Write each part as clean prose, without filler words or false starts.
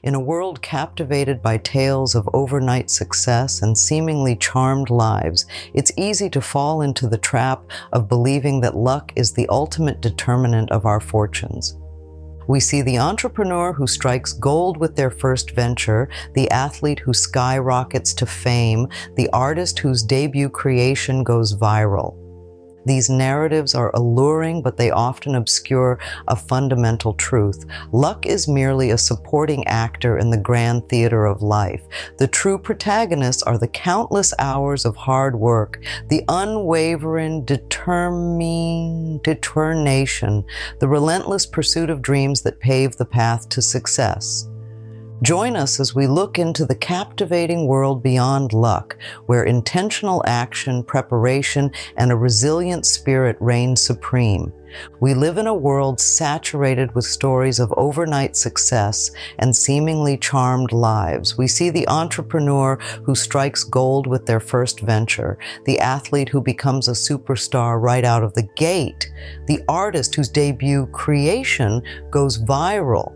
In a world captivated by tales of overnight success and seemingly charmed lives, it's easy to fall into the trap of believing that luck is the ultimate determinant of our fortunes. We see the entrepreneur who strikes gold with their first venture, the athlete who skyrockets to fame, the artist whose debut creation goes viral. These narratives are alluring, but they often obscure a fundamental truth. Luck is merely a supporting actor in the grand theater of life. The true protagonists are the countless hours of hard work, the unwavering determination, the relentless pursuit of dreams that pave the path to success. Join us as we look into the captivating world beyond luck, where intentional action, preparation, and a resilient spirit reign supreme. We live in a world saturated with stories of overnight success and seemingly charmed lives. We see the entrepreneur who strikes gold with their first venture, the athlete who becomes a superstar right out of the gate, the artist whose debut creation goes viral.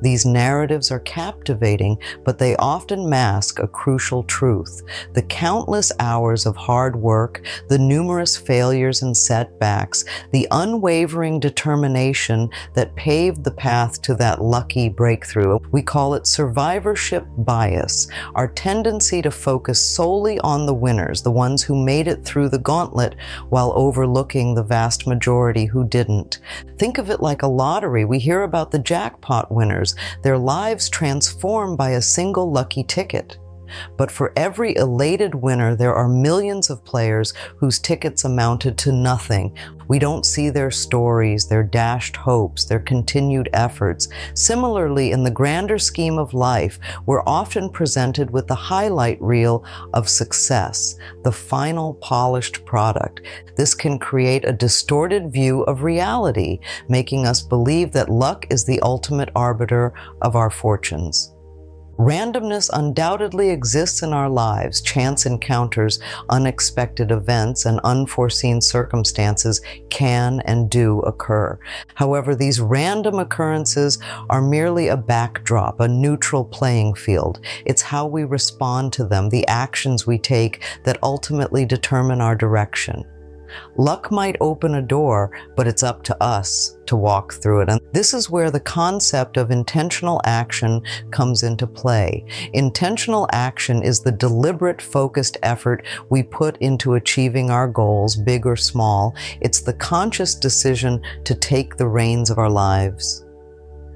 These narratives are captivating, but they often mask a crucial truth. The countless hours of hard work, the numerous failures and setbacks, the unwavering determination that paved the path to that lucky breakthrough. We call it survivorship bias, our tendency to focus solely on the winners, the ones who made it through the gauntlet, while overlooking the vast majority who didn't. Think of it like a lottery. We hear about the jackpot winners, their lives transformed by a single lucky ticket. But for every elated winner, there are millions of players whose tickets amounted to nothing. We don't see their stories, their dashed hopes, their continued efforts. Similarly, in the grander scheme of life, we're often presented with the highlight reel of success, the final polished product. This can create a distorted view of reality, making us believe that luck is the ultimate arbiter of our fortunes. Randomness undoubtedly exists in our lives. Chance encounters, unexpected events, and unforeseen circumstances can and do occur. However, these random occurrences are merely a backdrop, a neutral playing field. It's how we respond to them, the actions we take, that ultimately determine our direction. Luck might open a door, but it's up to us to walk through it. And this is where the concept of intentional action comes into play. Intentional action is the deliberate, focused effort we put into achieving our goals, big or small. It's the conscious decision to take the reins of our lives,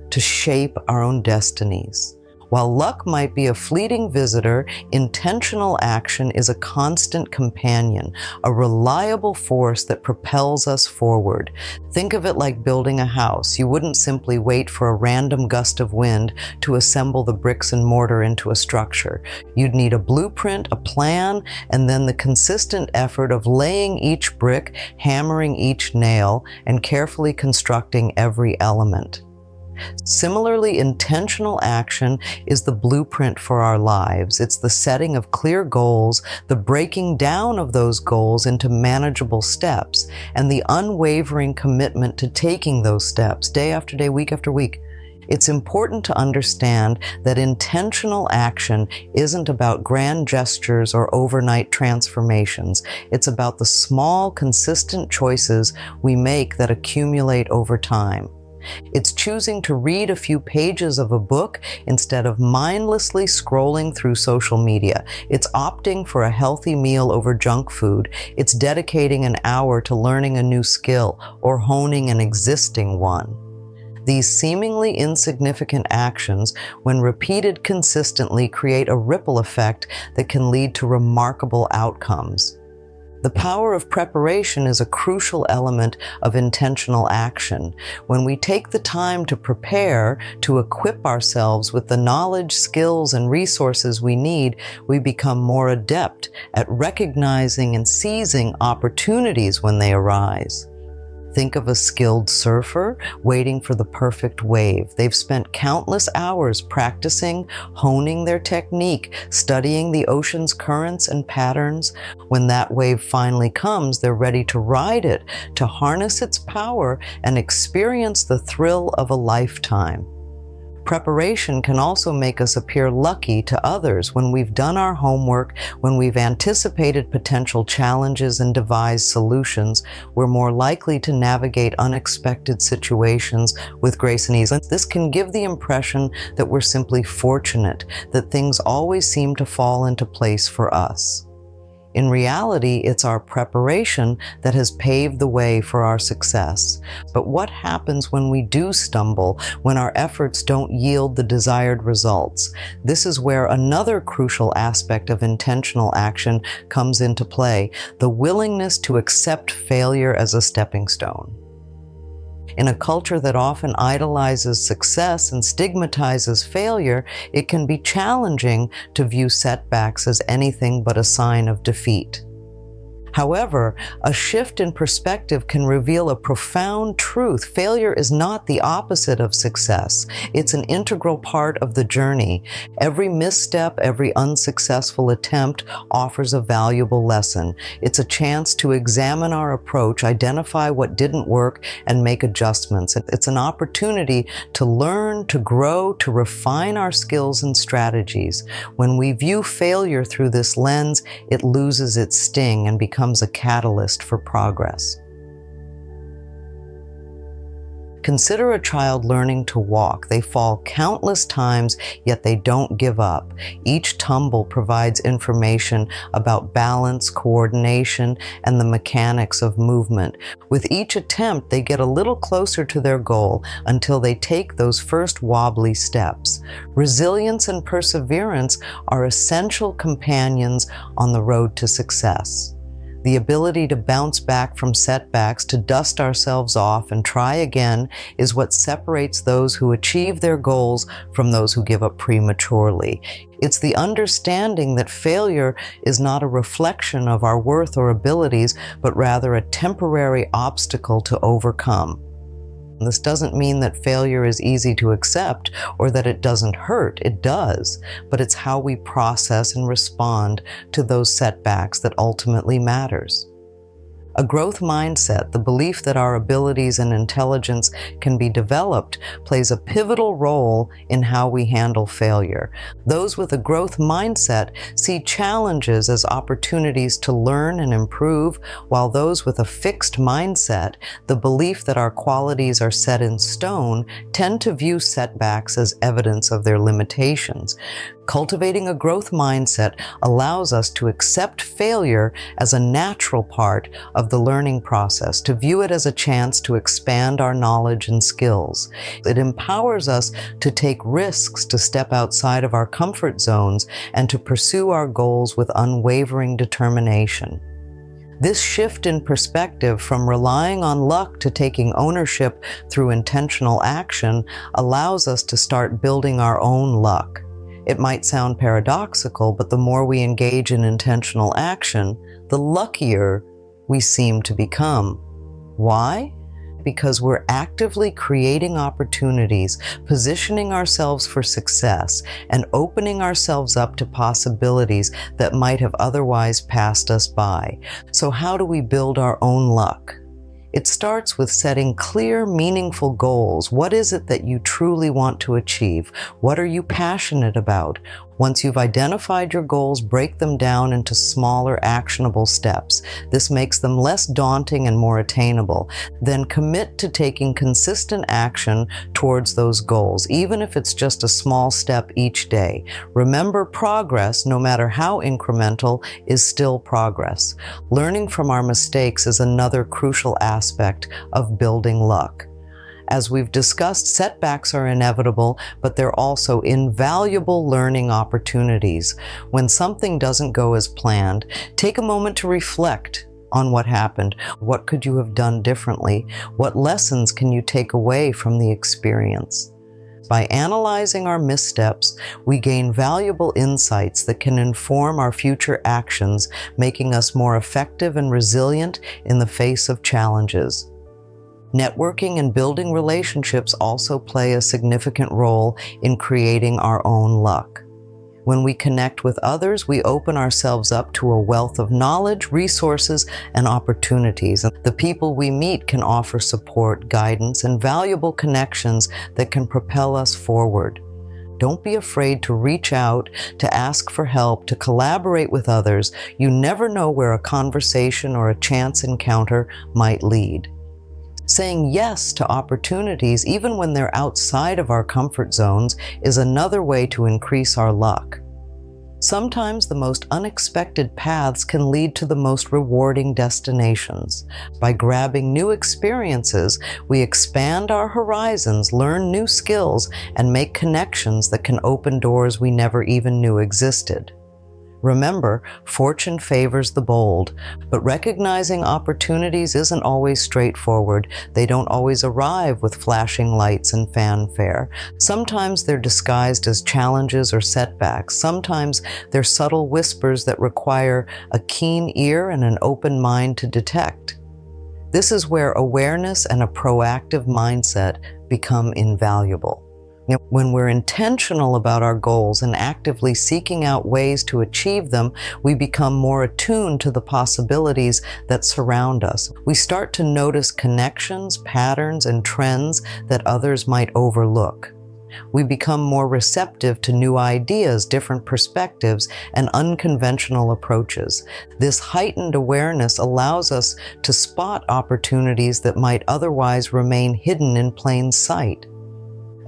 to shape our own destinies. While luck might be a fleeting visitor, intentional action is a constant companion, a reliable force that propels us forward. Think of it like building a house. You wouldn't simply wait for a random gust of wind to assemble the bricks and mortar into a structure. You'd need a blueprint, a plan, and then the consistent effort of laying each brick, hammering each nail, and carefully constructing every element. Similarly, intentional action is the blueprint for our lives. It's the setting of clear goals, the breaking down of those goals into manageable steps, and the unwavering commitment to taking those steps day after day, week after week. It's important to understand that intentional action isn't about grand gestures or overnight transformations. It's about the small, consistent choices we make that accumulate over time. It's choosing to read a few pages of a book instead of mindlessly scrolling through social media. It's opting for a healthy meal over junk food. It's dedicating an hour to learning a new skill or honing an existing one. These seemingly insignificant actions, when repeated consistently, create a ripple effect that can lead to remarkable outcomes. The power of preparation is a crucial element of intentional action. When we take the time to prepare, to equip ourselves with the knowledge, skills, and resources we need, we become more adept at recognizing and seizing opportunities when they arise. Think of a skilled surfer waiting for the perfect wave. They've spent countless hours practicing, honing their technique, studying the ocean's currents and patterns. When that wave finally comes, they're ready to ride it, to harness its power and experience the thrill of a lifetime. Preparation can also make us appear lucky to others. When we've done our homework, when we've anticipated potential challenges and devised solutions, we're more likely to navigate unexpected situations with grace and ease. This can give the impression that we're simply fortunate, that things always seem to fall into place for us. In reality, it's our preparation that has paved the way for our success. But what happens when we do stumble, when our efforts don't yield the desired results? This is where another crucial aspect of intentional action comes into play: the willingness to accept failure as a stepping stone. In a culture that often idolizes success and stigmatizes failure, it can be challenging to view setbacks as anything but a sign of defeat. However, a shift in perspective can reveal a profound truth. Failure is not the opposite of success. It's an integral part of the journey. Every misstep, every unsuccessful attempt offers a valuable lesson. It's a chance to examine our approach, identify what didn't work, and make adjustments. It's an opportunity to learn, to grow, to refine our skills and strategies. When we view failure through this lens, it loses its sting and becomes a catalyst for progress. Consider a child learning to walk. They fall countless times, yet they don't give up. Each tumble provides information about balance, coordination, and the mechanics of movement. With each attempt, they get a little closer to their goal until they take those first wobbly steps. Resilience and perseverance are essential companions on the road to success. The ability to bounce back from setbacks, to dust ourselves off and try again, is what separates those who achieve their goals from those who give up prematurely. It's the understanding that failure is not a reflection of our worth or abilities, but rather a temporary obstacle to overcome. This doesn't mean that failure is easy to accept or that it doesn't hurt. It does, but it's how we process and respond to those setbacks that ultimately matters. A growth mindset, the belief that our abilities and intelligence can be developed, plays a pivotal role in how we handle failure. Those with a growth mindset see challenges as opportunities to learn and improve, while those with a fixed mindset, the belief that our qualities are set in stone, tend to view setbacks as evidence of their limitations. Cultivating a growth mindset allows us to accept failure as a natural part of the learning process, to view it as a chance to expand our knowledge and skills. It empowers us to take risks, to step outside of our comfort zones, and to pursue our goals with unwavering determination. This shift in perspective from relying on luck to taking ownership through intentional action allows us to start building our own luck. It might sound paradoxical, but the more we engage in intentional action, the luckier we seem to become. Why? Because we're actively creating opportunities, positioning ourselves for success, and opening ourselves up to possibilities that might have otherwise passed us by. So how do we build our own luck? It starts with setting clear, meaningful goals. What is it that you truly want to achieve? What are you passionate about? Once you've identified your goals, break them down into smaller, actionable steps. This makes them less daunting and more attainable. Then commit to taking consistent action towards those goals, even if it's just a small step each day. Remember, progress, no matter how incremental, is still progress. Learning from our mistakes is another crucial aspect of building luck. As we've discussed, setbacks are inevitable, but they're also invaluable learning opportunities. When something doesn't go as planned, take a moment to reflect on what happened. What could you have done differently? What lessons can you take away from the experience? By analyzing our missteps, we gain valuable insights that can inform our future actions, making us more effective and resilient in the face of challenges. Networking and building relationships also play a significant role in creating our own luck. When we connect with others, we open ourselves up to a wealth of knowledge, resources, and opportunities. The people we meet can offer support, guidance, and valuable connections that can propel us forward. Don't be afraid to reach out, to ask for help, to collaborate with others. You never know where a conversation or a chance encounter might lead. Saying yes to opportunities, even when they're outside of our comfort zones, is another way to increase our luck. Sometimes the most unexpected paths can lead to the most rewarding destinations. By grabbing new experiences, we expand our horizons, learn new skills, and make connections that can open doors we never even knew existed. Remember, fortune favors the bold, but recognizing opportunities isn't always straightforward. They don't always arrive with flashing lights and fanfare. Sometimes they're disguised as challenges or setbacks. Sometimes they're subtle whispers that require a keen ear and an open mind to detect. This is where awareness and a proactive mindset become invaluable. When we're intentional about our goals and actively seeking out ways to achieve them, we become more attuned to the possibilities that surround us. We start to notice connections, patterns, and trends that others might overlook. We become more receptive to new ideas, different perspectives, and unconventional approaches. This heightened awareness allows us to spot opportunities that might otherwise remain hidden in plain sight.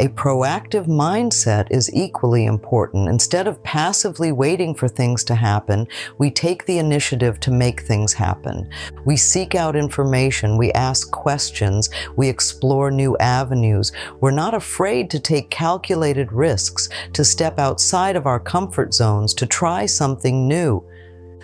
A proactive mindset is equally important. Instead of passively waiting for things to happen, we take the initiative to make things happen. We seek out information, we ask questions, we explore new avenues. We're not afraid to take calculated risks, to step outside of our comfort zones, to try something new.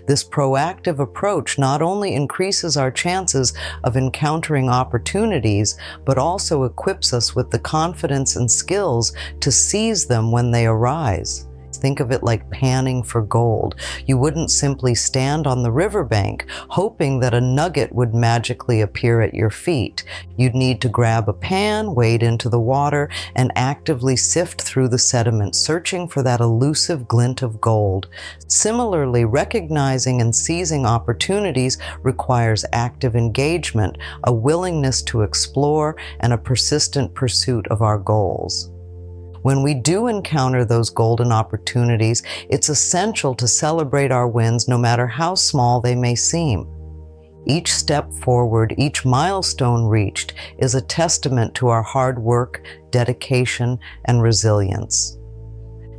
This proactive approach not only increases our chances of encountering opportunities, but also equips us with the confidence and skills to seize them when they arise. Think of it like panning for gold. You wouldn't simply stand on the riverbank hoping that a nugget would magically appear at your feet. You'd need to grab a pan, wade into the water, and actively sift through the sediment, searching for that elusive glint of gold. Similarly, recognizing and seizing opportunities requires active engagement, a willingness to explore, and a persistent pursuit of our goals. When we do encounter those golden opportunities, it's essential to celebrate our wins no matter how small they may seem. Each step forward, each milestone reached, is a testament to our hard work, dedication, and resilience.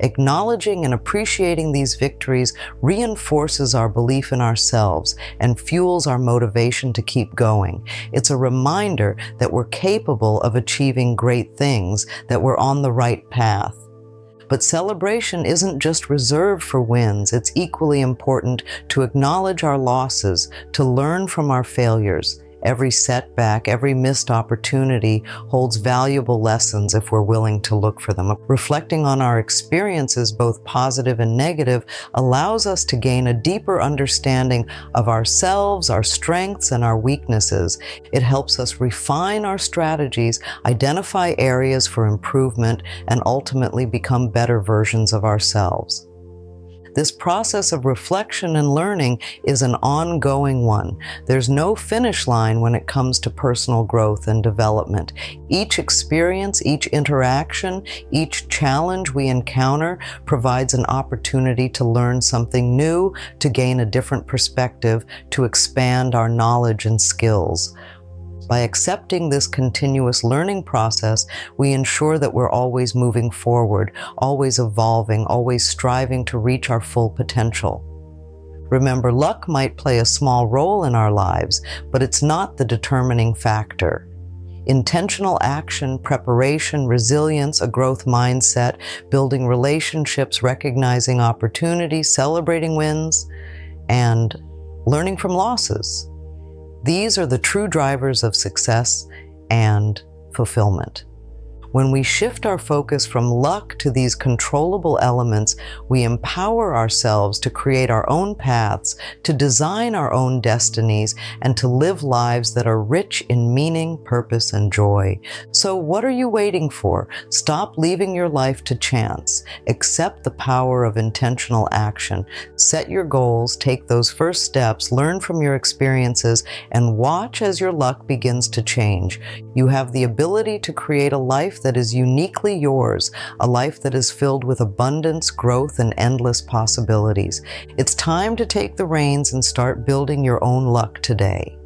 Acknowledging and appreciating these victories reinforces our belief in ourselves and fuels our motivation to keep going. It's a reminder that we're capable of achieving great things, that we're on the right path. But celebration isn't just reserved for wins. It's equally important to acknowledge our losses, to learn from our failures. Every setback, every missed opportunity holds valuable lessons if we're willing to look for them. Reflecting on our experiences, both positive and negative, allows us to gain a deeper understanding of ourselves, our strengths, and our weaknesses. It helps us refine our strategies, identify areas for improvement, and ultimately become better versions of ourselves. This process of reflection and learning is an ongoing one. There's no finish line when it comes to personal growth and development. Each experience, each interaction, each challenge we encounter provides an opportunity to learn something new, to gain a different perspective, to expand our knowledge and skills. By accepting this continuous learning process, we ensure that we're always moving forward, always evolving, always striving to reach our full potential. Remember, luck might play a small role in our lives, but it's not the determining factor. Intentional action, preparation, resilience, a growth mindset, building relationships, recognizing opportunities, celebrating wins, and learning from losses. These are the true drivers of success and fulfillment. When we shift our focus from luck to these controllable elements, we empower ourselves to create our own paths, to design our own destinies, and to live lives that are rich in meaning, purpose, and joy. So what are you waiting for? Stop leaving your life to chance. Accept the power of intentional action. Set your goals, take those first steps, learn from your experiences, and watch as your luck begins to change. You have the ability to create a life that is uniquely yours, a life that is filled with abundance, growth, and endless possibilities. It's time to take the reins and start building your own luck today.